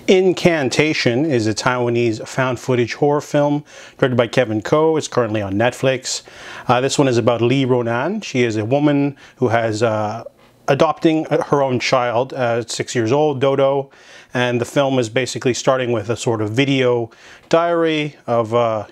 Incantation is a Taiwanese found footage horror film directed by Kevin Ko. It's currently on Netflix. This one is about Lee Ronan. She is a woman who has adopting her own child at 6 years old, Dodo. And the film is basically starting with a sort of video diary of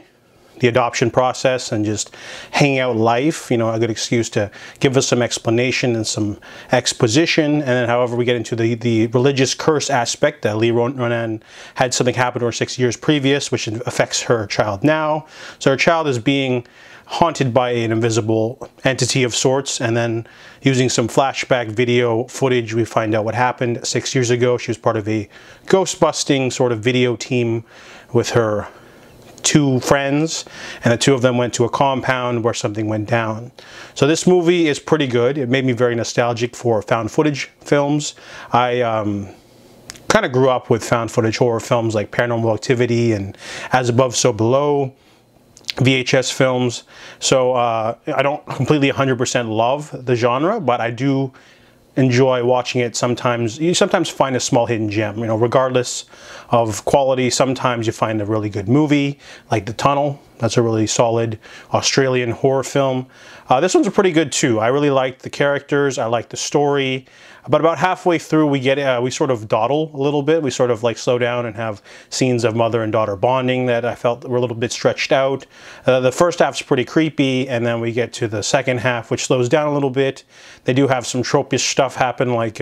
the adoption process and just hanging out life, you know, a good excuse to give us some explanation and some exposition. And then however we get into the religious curse aspect that Lee Ronan had something happen to her 6 years previous, which affects her child now. So her child is being haunted by an invisible entity of sorts, and then using some flashback video footage we find out what happened 6 years ago. She was part of a ghost busting sort of video team with her two friends, and the two of them went to a compound where something went down. So this movie is pretty good. It made me very nostalgic for found footage films. I kind of grew up with found footage horror films like Paranormal Activity and As Above, So Below, VHS films. So I don't completely 100% love the genre, but I do enjoy watching it sometimes. You sometimes find a small hidden gem, you know, regardless of quality. Sometimes you find a really good movie, like The Tunnel. That's a really solid Australian horror film. This one's pretty good too. I really liked the characters. I liked the story. But about halfway through, we sort of dawdle a little bit. We sort of like slow down and have scenes of mother and daughter bonding that I felt were a little bit stretched out. The first half's pretty creepy, and then we get to the second half, which slows down a little bit. They do have some tropish stuff happen, like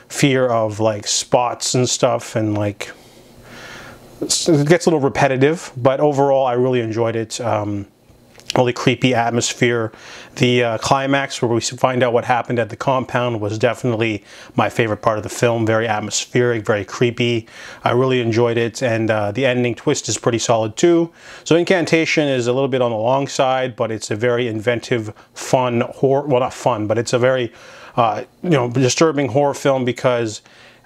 fear of like spots and stuff, and like it gets a little repetitive. But overall, I really enjoyed it. Really creepy atmosphere. The climax where we find out what happened at the compound was definitely my favorite part of the film. Very atmospheric, very creepy. I really enjoyed it, and the ending twist is pretty solid too. So Incantation is a little bit on the long side, but it's a very inventive, fun horror. Well, not fun, but it's a very disturbing horror film because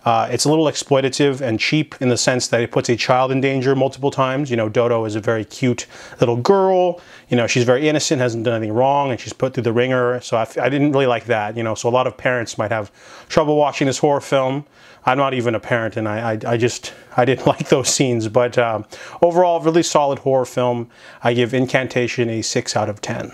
it's a little exploitative and cheap in the sense that it puts a child in danger multiple times. You know, Dodo is a very cute little girl. You know, she's very innocent, hasn't done anything wrong, and she's put through the ringer. So I didn't really like that, you know. So a lot of parents might have trouble watching this horror film. I'm not even a parent, and I didn't like those scenes. But overall, really solid horror film. I give Incantation a 6 out of 10.